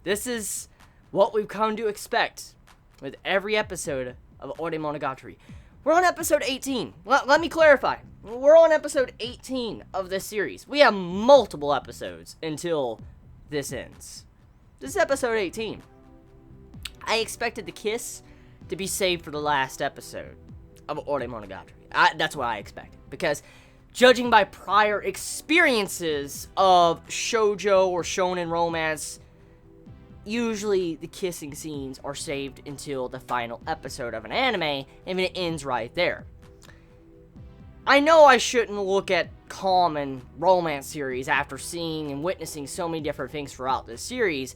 This is what we've come to expect with every episode of Ore Monogatari. We're on episode 18. Let me clarify. We're on episode 18 of this series. We have multiple episodes until this ends. This is episode 18. I expected the kiss to be saved for the last episode of Ore Monogatari. That's what I expected. Because judging by prior experiences of shoujo or shonen romance, usually the kissing scenes are saved until the final episode of an anime, and it ends right there. I know I shouldn't look at common romance series after seeing and witnessing so many different things throughout this series,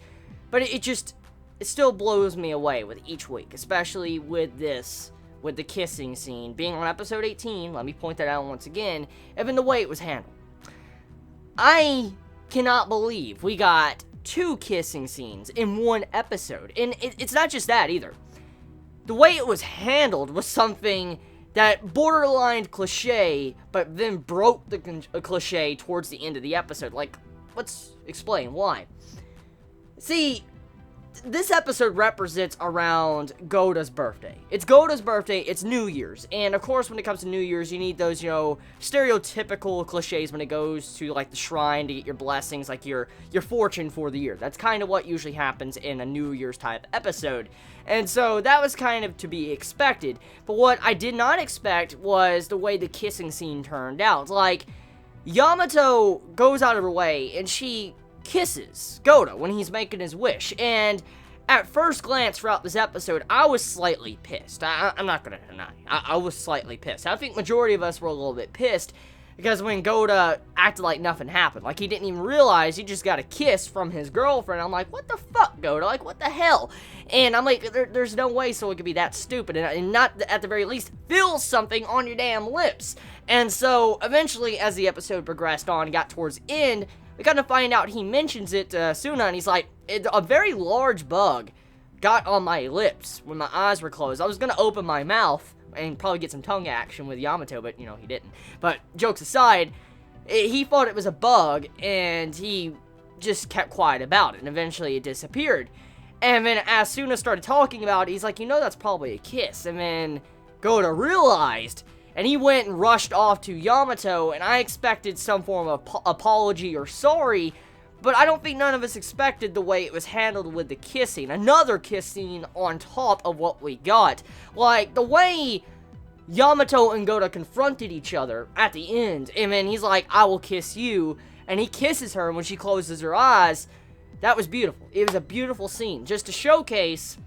but it still blows me away with each week, especially with the kissing scene being on episode 18, let me point that out once again, even the way it was handled. I cannot believe we got 2 kissing scenes in one episode, and it's not just that either. The way it was handled was something that borderline cliche, but then broke the cliche towards the end of the episode. Like, let's explain why. See, this episode represents around Goda's birthday. It's Goda's birthday, it's New Year's, and of course when it comes to New Year's, you need those, stereotypical cliches when it goes to, like, the shrine to get your blessings, like your fortune for the year. That's kind of what usually happens in a New Year's type episode, and so that was kind of to be expected, but what I did not expect was the way the kissing scene turned out. Like, Yamato goes out of her way, and she kisses Goda when he's making his wish, and at first glance throughout this episode, I was slightly pissed. I'm not gonna deny, I was slightly pissed. I think majority of us were a little bit pissed, because when Goda acted like nothing happened, like he didn't even realize he just got a kiss from his girlfriend. I'm like, what the fuck, Goda? Like, what the hell? And I'm like, there's no way someone could be that stupid, and not, at the very least, feel something on your damn lips. And so, eventually, as the episode progressed on and got towards the end, we kind of find out he mentions it to Suna, and he's like, a very large bug got on my lips when my eyes were closed. I was going to open my mouth and probably get some tongue action with Yamato, but, he didn't. But, jokes aside, he thought it was a bug, and he just kept quiet about it, and eventually it disappeared. And then as Suna started talking about it, he's like, that's probably a kiss. And then Goda realized, and he went and rushed off to Yamato, and I expected some form of apology or sorry, but I don't think none of us expected the way it was handled with the kissing. Another kiss scene on top of what we got. Like, the way Yamato and Goda confronted each other at the end, and then he's like, I will kiss you, and he kisses her when she closes her eyes. That was beautiful. It was a beautiful scene, just to showcase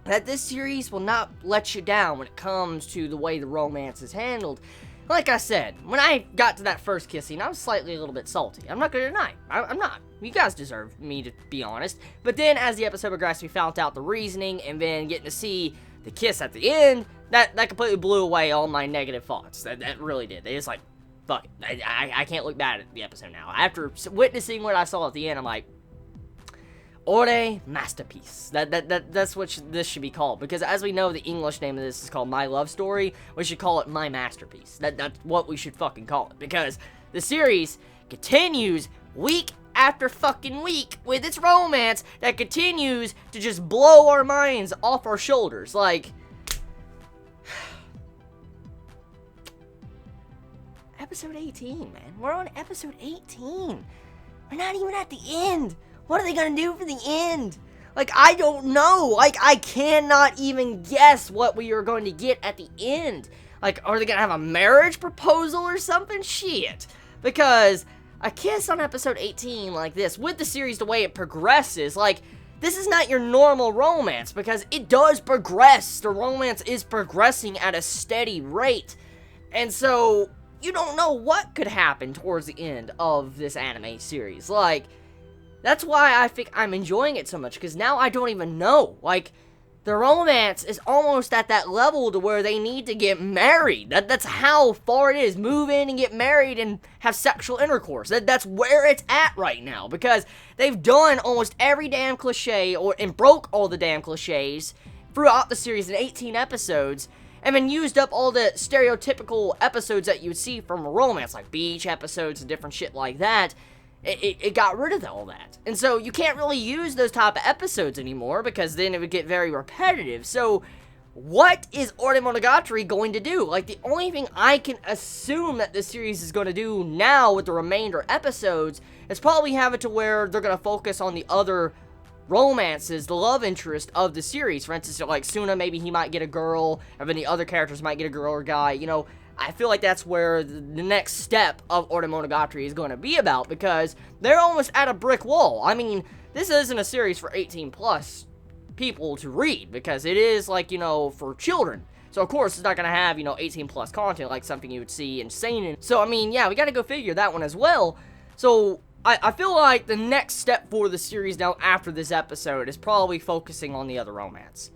that this series will not let you down when it comes to the way the romance is handled. Like I said, when I got to that first kiss scene, I was slightly a little bit salty. I'm not gonna deny. I'm not. You guys deserve me to be honest. But then, as the episode progressed, we found out the reasoning, and then getting to see the kiss at the end, that completely blew away all my negative thoughts. That really did. They just like, fuck it. I can't look bad at the episode now. After witnessing what I saw at the end, I'm like, Ore masterpiece. That's what this should be called, because as we know, the English name of this is called My Love Story. We should call it My Masterpiece. That's what we should fucking call it, because the series continues week after fucking week with its romance that continues to just blow our minds off our shoulders. Like, episode 18, man. We're on episode 18. We're not even at the end. What are they gonna do for the end? Like, I don't know. Like, I cannot even guess what we are going to get at the end. Like, are they gonna have a marriage proposal or something? Shit. Because a kiss on episode 18 like this, with the series the way it progresses, like, this is not your normal romance, because it does progress. The romance is progressing at a steady rate. And so, you don't know what could happen towards the end of this anime series. Like, that's why I think I'm enjoying it so much, because now I don't even know. Like, the romance is almost at that level to where they need to get married. That's how far it is. Move in and get married and have sexual intercourse. That's where it's at right now, because they've done almost every damn cliche, and broke all the damn cliches throughout the series in 18 episodes, and then used up all the stereotypical episodes that you would see from a romance, like beach episodes and different shit like that. it got rid of all that. And so you can't really use those type of episodes anymore because then it would get very repetitive. So what is Monogatari going to do? Like, the only thing I can assume that this series is going to do now with the remainder episodes is probably have it to where they're going to focus on the other romances, the love interest of the series. For instance, like Suna, maybe he might get a girl, and then the other characters might get a girl or guy. You know, I feel like that's where the next step of Monogatari is going to be about, because they're almost at a brick wall. I mean, this isn't a series for 18 plus people to read, because it is, like, you know, for children. So, of course, it's not going to have, you know, 18 plus content like something you would see in seinen. So, I mean, yeah, we got to go figure that one as well. So, I feel like the next step for the series now after this episode is probably focusing on the other romance.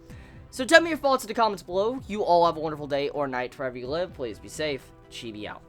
So tell me your thoughts in the comments below. You all have a wonderful day or night wherever you live. Please be safe. Chibi out.